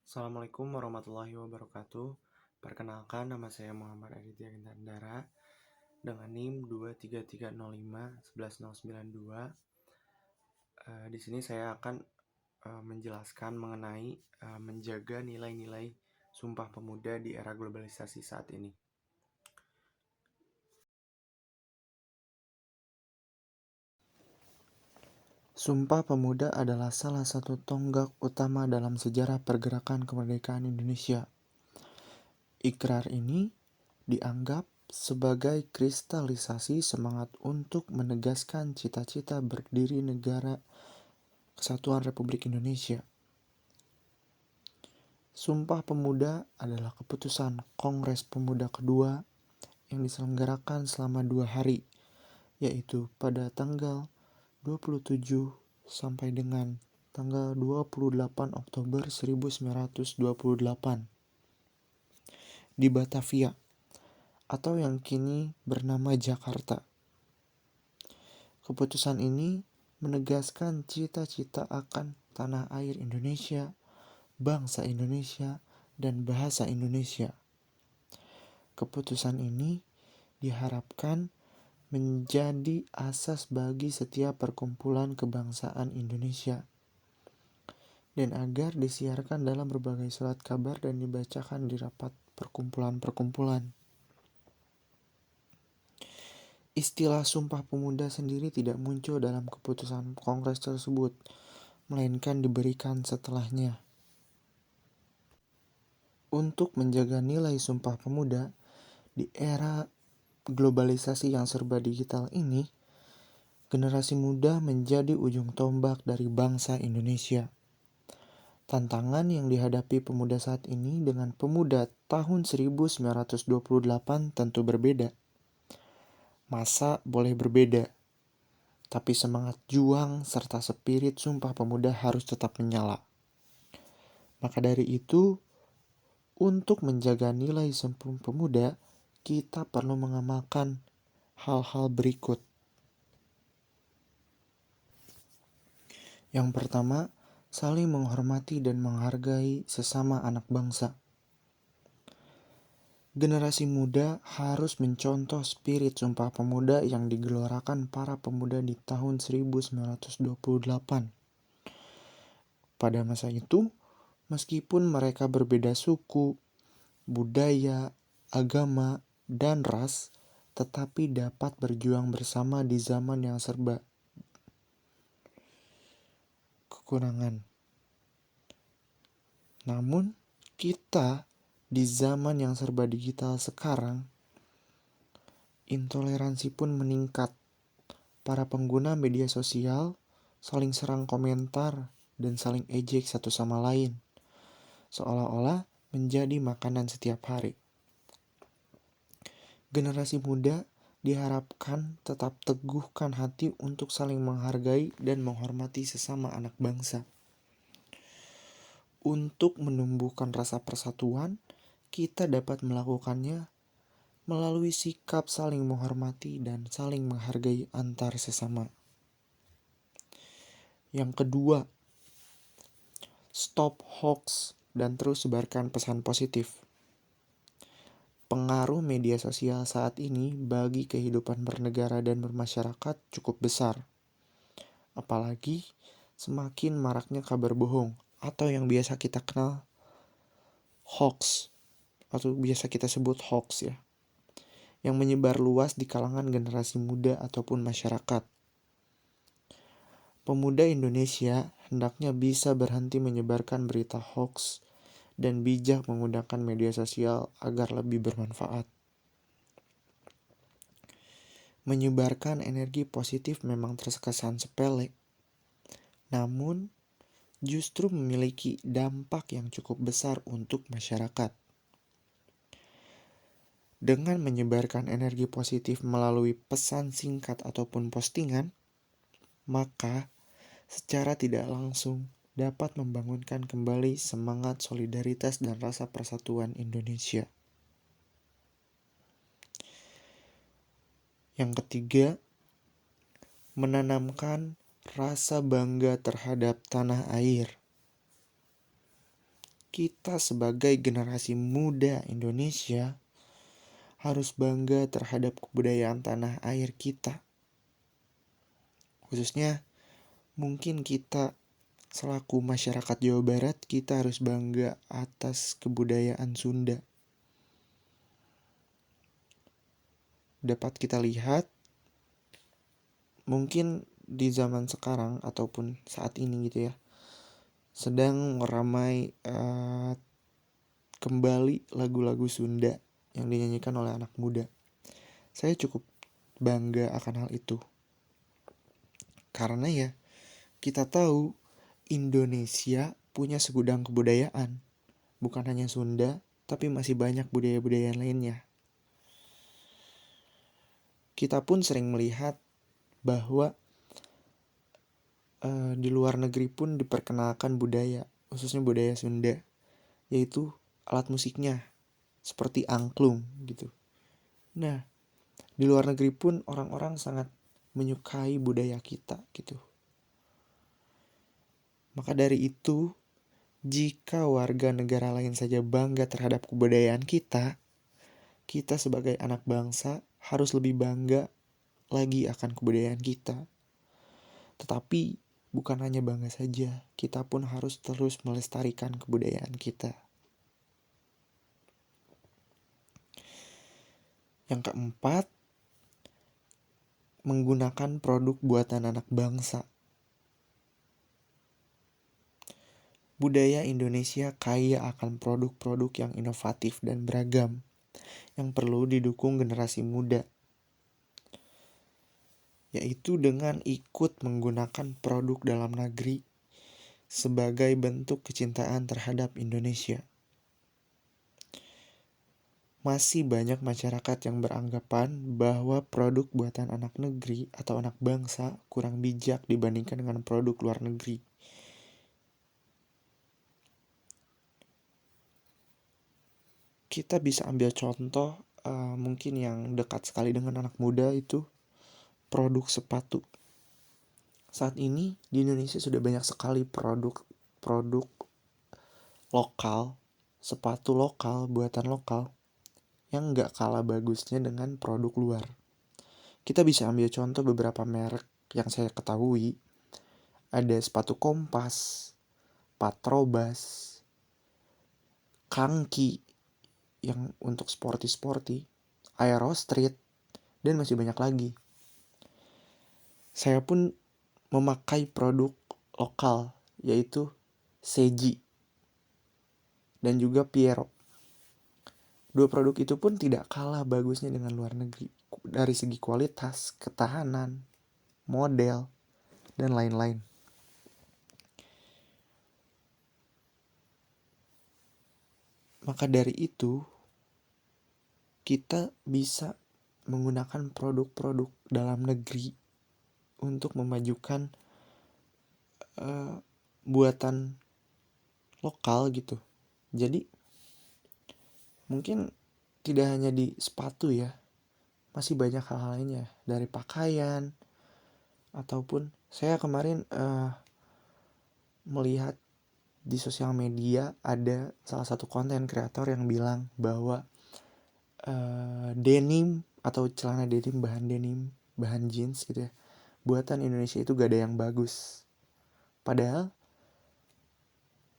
Assalamualaikum warahmatullahi wabarakatuh. Perkenalkan, nama saya Muhammad Aditya Gintandara dengan NIM 23305-11092. Di sini saya akan menjelaskan mengenai menjaga nilai-nilai Sumpah Pemuda di era globalisasi saat ini. Sumpah Pemuda adalah salah satu tonggak utama dalam sejarah pergerakan kemerdekaan Indonesia. Ikrar ini dianggap sebagai kristalisasi semangat untuk menegaskan cita-cita berdiri negara Kesatuan Republik Indonesia. Sumpah Pemuda adalah keputusan Kongres Pemuda kedua yang diselenggarakan selama 2 hari, yaitu pada tanggal 27 sampai dengan tanggal 28 Oktober 1928 di Batavia, atau yang kini bernama Jakarta. Keputusan ini menegaskan cita-cita akan tanah air Indonesia, bangsa Indonesia, dan bahasa Indonesia. Keputusan ini diharapkan menjadi asas bagi setiap perkumpulan kebangsaan Indonesia, dan agar disiarkan dalam berbagai surat kabar dan dibacakan di rapat perkumpulan-perkumpulan. Istilah Sumpah Pemuda sendiri tidak muncul dalam keputusan Kongres tersebut, melainkan diberikan setelahnya. Untuk menjaga nilai Sumpah Pemuda di era globalisasi yang serba digital ini, generasi muda menjadi ujung tombak dari bangsa Indonesia. Tantangan yang dihadapi pemuda saat ini dengan pemuda tahun 1928 tentu berbeda. Masa boleh berbeda, tapi semangat juang serta spirit Sumpah Pemuda harus tetap menyala. Maka dari itu, untuk menjaga nilai Sumpah Pemuda, kita perlu mengamalkan hal-hal berikut. Yang pertama, saling menghormati dan menghargai sesama anak bangsa. Generasi muda harus mencontoh spirit Sumpah Pemuda yang digelorakan para pemuda di tahun 1928. Pada masa itu, meskipun mereka berbeda suku, budaya, agama, dan ras, tetapi dapat berjuang bersama di zaman yang serba kekurangan. Namun, kita di zaman yang serba digital sekarang, intoleransi pun meningkat. Para pengguna media sosial saling serang komentar dan saling ejek satu sama lain, seolah-olah menjadi makanan setiap hari. Generasi muda diharapkan tetap teguhkan hati untuk saling menghargai dan menghormati sesama anak bangsa. Untuk menumbuhkan rasa persatuan, kita dapat melakukannya melalui sikap saling menghormati dan saling menghargai antar sesama. Yang kedua, stop hoax dan terus sebarkan pesan positif. Pengaruh media sosial saat ini bagi kehidupan bernegara dan bermasyarakat cukup besar. Apalagi semakin maraknya kabar bohong atau yang biasa kita kenal hoax, atau biasa kita sebut hoax ya, yang menyebar luas di kalangan generasi muda ataupun masyarakat. Pemuda Indonesia hendaknya bisa berhenti menyebarkan berita hoax dan bijak menggunakan media sosial agar lebih bermanfaat. Menyebarkan energi positif memang terkesan sepele, namun justru memiliki dampak yang cukup besar untuk masyarakat. Dengan menyebarkan energi positif melalui pesan singkat ataupun postingan, maka secara tidak langsung dapat membangunkan kembali semangat solidaritas dan rasa persatuan Indonesia. Yang ketiga, menanamkan rasa bangga terhadap tanah air. kita sebagai generasi muda Indonesia harus bangga terhadap kebudayaan tanah air kita. Khususnya mungkin kita selaku masyarakat Jawa Barat, kita harus bangga atas kebudayaan Sunda. Dapat kita lihat mungkin di zaman sekarang ataupun saat ini gitu ya, sedang ramai kembali lagu-lagu Sunda yang dinyanyikan oleh anak muda. Saya cukup bangga akan hal itu. Karena ya, kita tahu Indonesia punya segudang kebudayaan. Bukan hanya Sunda, tapi masih banyak budaya-budaya lainnya. Kita pun sering melihat bahwa di luar negeri pun diperkenalkan budaya, khususnya budaya Sunda, yaitu alat musiknya, seperti angklung gitu. Nah, di luar negeri pun orang-orang sangat menyukai budaya kita gitu. Maka dari itu, jika warga negara lain saja bangga terhadap kebudayaan kita sebagai anak bangsa harus lebih bangga lagi akan kebudayaan kita. Tetapi bukan hanya bangga saja, kita pun harus terus melestarikan kebudayaan kita. Yang keempat, menggunakan produk buatan anak bangsa. Budaya Indonesia kaya akan produk-produk yang inovatif dan beragam, yang perlu didukung generasi muda, yaitu dengan ikut menggunakan produk dalam negeri sebagai bentuk kecintaan terhadap Indonesia. Masih banyak masyarakat yang beranggapan bahwa produk buatan anak negeri atau anak bangsa kurang bijak dibandingkan dengan produk luar negeri. Kita bisa ambil contoh mungkin yang dekat sekali dengan anak muda, itu produk sepatu. Saat ini di Indonesia sudah banyak sekali produk lokal, sepatu lokal, buatan lokal yang gak kalah bagusnya dengan produk luar. Kita bisa ambil contoh beberapa merek yang saya ketahui. Ada sepatu Kompas, Patrobas, Kangki yang untuk sporty, Aerostreet, dan masih banyak lagi. Saya pun memakai produk lokal, yaitu Seiji dan juga Piero. Dua produk itu pun tidak kalah bagusnya dengan luar negeri dari segi kualitas, ketahanan, model, dan lain-lain. Maka dari itu, kita bisa menggunakan produk-produk dalam negeri untuk memajukan buatan lokal gitu. Jadi mungkin tidak hanya di sepatu ya, masih banyak hal lainnya, dari pakaian ataupun saya kemarin melihat di sosial media ada salah satu konten kreator yang bilang bahwa denim atau celana denim, bahan jeans gitu ya, buatan Indonesia itu gak ada yang bagus. Padahal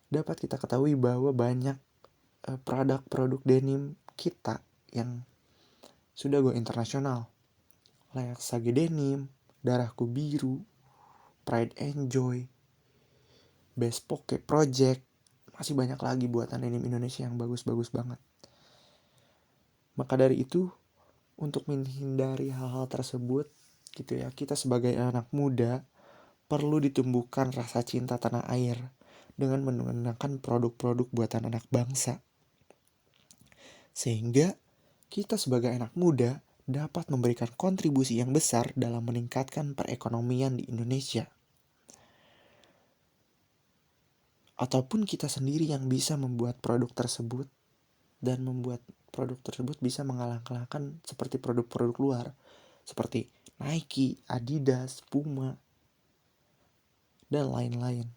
dapat kita ketahui bahwa banyak produk-produk denim kita yang sudah go internasional, layak Sage Denim, Darahku Biru, Pride and Joy, Bespoke Project, masih banyak lagi buatan denim Indonesia yang bagus-bagus banget. Maka dari itu, untuk menghindari hal-hal tersebut gitu ya, kita sebagai anak muda perlu ditumbuhkan rasa cinta tanah air dengan menggunakan produk-produk buatan anak bangsa. Sehingga kita sebagai anak muda dapat memberikan kontribusi yang besar dalam meningkatkan perekonomian di Indonesia. Ataupun kita sendiri yang bisa membuat produk tersebut dan membuat produk tersebut bisa mengalahkan seperti produk-produk luar seperti Nike, Adidas, Puma, dan lain-lain.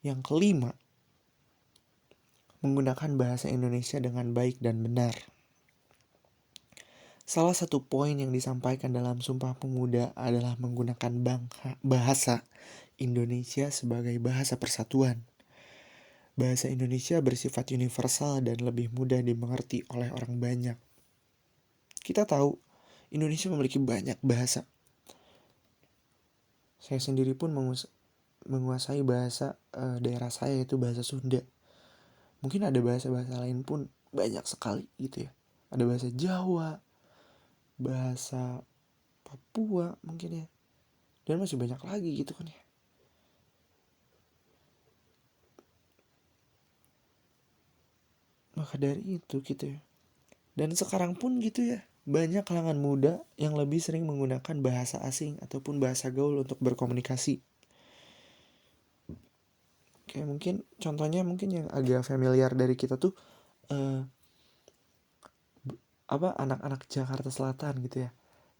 Yang kelima, menggunakan bahasa Indonesia dengan baik dan benar. Salah satu poin yang disampaikan dalam Sumpah Pemuda adalah menggunakan bahasa Indonesia sebagai bahasa persatuan. Bahasa Indonesia bersifat universal dan lebih mudah dimengerti oleh orang banyak. Kita tahu, Indonesia memiliki banyak bahasa. Saya sendiri pun menguasai bahasa daerah saya, yaitu bahasa Sunda. Mungkin ada bahasa-bahasa lain pun banyak sekali gitu ya. Ada bahasa Jawa, bahasa Papua mungkin ya, dan masih banyak lagi gitu kan ya. Maka dari itu gitu ya, dan sekarang pun gitu ya, banyak kalangan muda yang lebih sering menggunakan bahasa asing ataupun bahasa gaul untuk berkomunikasi. Kayak mungkin contohnya mungkin yang agak familiar dari kita tuh anak-anak Jakarta Selatan gitu ya,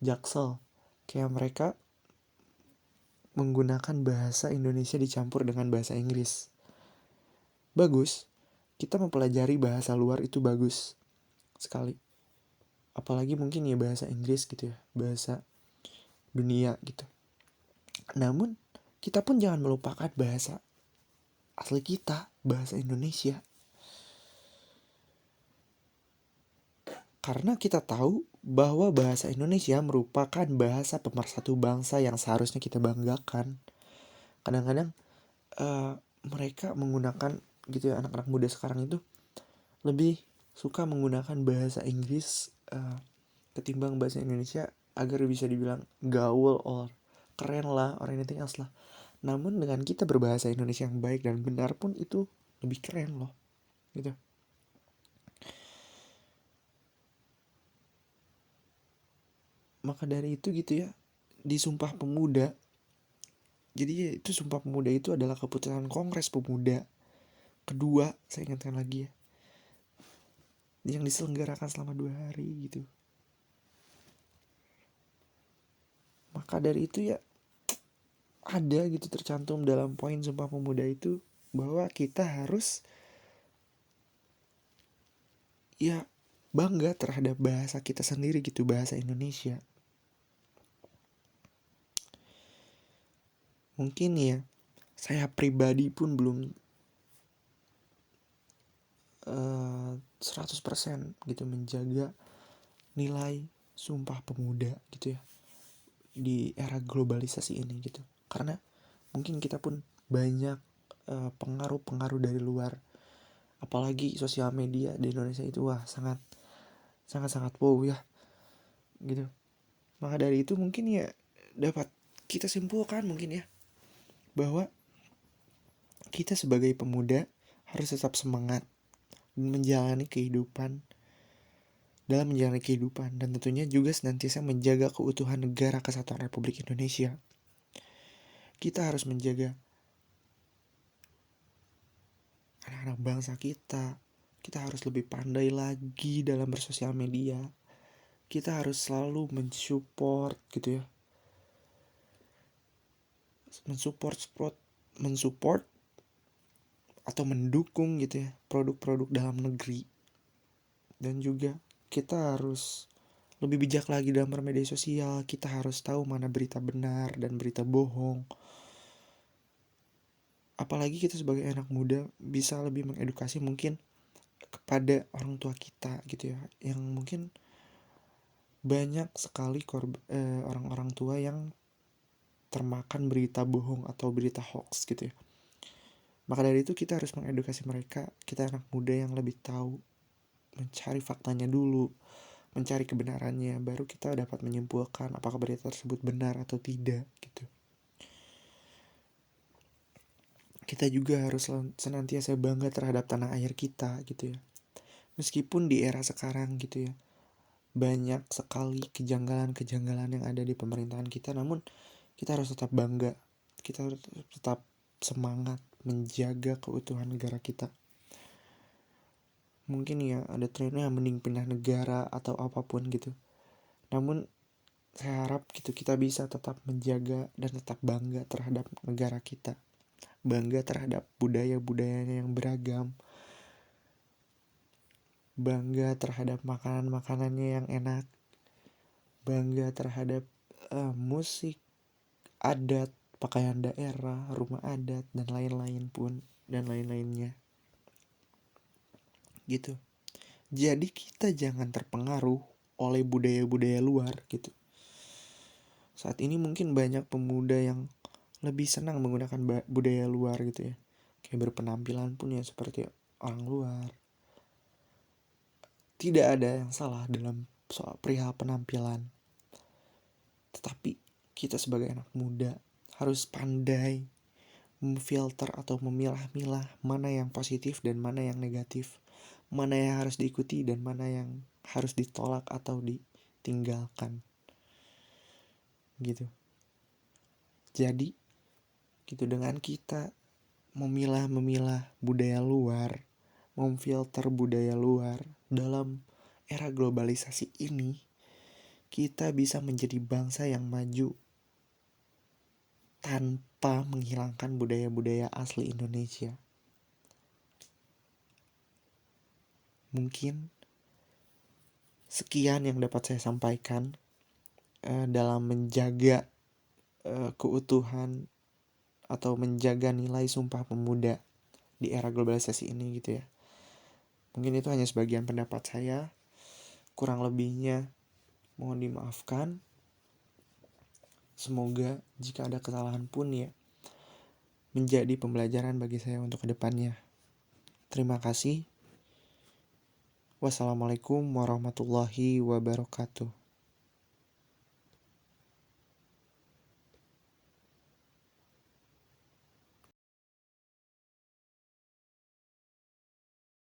Jaksel. Kayak mereka menggunakan bahasa Indonesia dicampur dengan bahasa Inggris. Bagus, kita mempelajari bahasa luar itu bagus sekali. Apalagi mungkin ya bahasa Inggris gitu ya, bahasa dunia gitu. Namun, kita pun jangan melupakan bahasa asli kita, bahasa Indonesia. Karena kita tahu bahwa bahasa Indonesia merupakan bahasa pemersatu bangsa yang seharusnya kita banggakan. Kadang-kadang mereka menggunakan gitu ya, anak-anak muda sekarang itu lebih suka menggunakan bahasa Inggris ketimbang bahasa Indonesia agar bisa dibilang gaul or keren lah or anything else lah. Namun dengan kita berbahasa Indonesia yang baik dan benar pun itu lebih keren loh gitu. Maka dari itu gitu ya, di Sumpah Pemuda, jadi itu Sumpah Pemuda itu adalah keputusan Kongres Pemuda kedua, saya ingatkan lagi ya, yang diselenggarakan selama 2 hari gitu. Maka dari itu ya, ada gitu tercantum dalam poin Sumpah Pemuda itu bahwa kita harus ya bangga terhadap bahasa kita sendiri gitu, bahasa Indonesia. Mungkin ya, saya pribadi pun belum 100% gitu menjaga nilai Sumpah Pemuda gitu ya di era globalisasi ini gitu. Karena mungkin kita pun banyak pengaruh-pengaruh dari luar, apalagi sosial media di Indonesia itu wah sangat wow ya gitu. Maka dari itu mungkin ya dapat kita simpulkan mungkin ya bahwa kita sebagai pemuda harus tetap semangat dalam menjalani kehidupan dan tentunya juga senantiasa menjaga keutuhan negara kesatuan Republik Indonesia. Kita harus menjaga anak-anak bangsa kita. Kita harus lebih pandai lagi dalam bersosial media. Kita harus selalu mensupport gitu ya. Mensupport atau mendukung gitu ya produk-produk dalam negeri. Dan juga kita harus lebih bijak lagi dalam bermedia sosial. Kita harus tahu mana berita benar dan berita bohong. Apalagi kita sebagai anak muda bisa lebih mengedukasi mungkin kepada orang tua kita gitu ya, yang mungkin banyak sekali orang-orang tua yang termakan berita bohong atau berita hoax gitu ya. Maka dari itu kita harus mengedukasi mereka, kita anak muda yang lebih tahu, mencari faktanya dulu, mencari kebenarannya, baru kita dapat menyimpulkan apakah berita tersebut benar atau tidak gitu. Kita juga harus senantiasa bangga terhadap tanah air kita gitu ya. Meskipun di era sekarang gitu ya, banyak sekali kejanggalan-kejanggalan yang ada di pemerintahan kita, namun kita harus tetap bangga. Kita harus tetap semangat menjaga keutuhan negara kita. Mungkin ya ada trennya mending pindah negara atau apapun gitu. Namun saya harap gitu kita bisa tetap menjaga dan tetap bangga terhadap negara kita. bangga terhadap budaya-budayanya yang beragam, bangga terhadap makanan-makanannya yang enak, bangga terhadap musik adat, pakaian daerah, rumah adat, dan lain-lain pun, dan lain-lainnya. Gitu. Jadi kita jangan terpengaruh oleh budaya-budaya luar gitu. Saat ini mungkin banyak pemuda yang lebih senang menggunakan budaya luar gitu ya. Kayak berpenampilan pun ya seperti orang luar. Tidak ada yang salah dalam soal perihal penampilan. Tetapi kita sebagai anak muda harus pandai memfilter atau memilah-milah mana yang positif dan mana yang negatif. Mana yang harus diikuti dan mana yang harus ditolak atau ditinggalkan. Gitu. Jadi gitu, dengan kita memilah-memilah budaya luar, memfilter budaya luar dalam era globalisasi ini, kita bisa menjadi bangsa yang maju tanpa menghilangkan budaya-budaya asli Indonesia. Mungkin sekian yang dapat saya sampaikan dalam menjaga keutuhan atau menjaga nilai Sumpah Pemuda di era globalisasi ini gitu ya. Mungkin itu hanya sebagian pendapat saya. Kurang lebihnya mohon dimaafkan. Semoga jika ada kesalahan pun ya menjadi pembelajaran bagi saya untuk kedepannya. Terima kasih. Wassalamualaikum warahmatullahi wabarakatuh.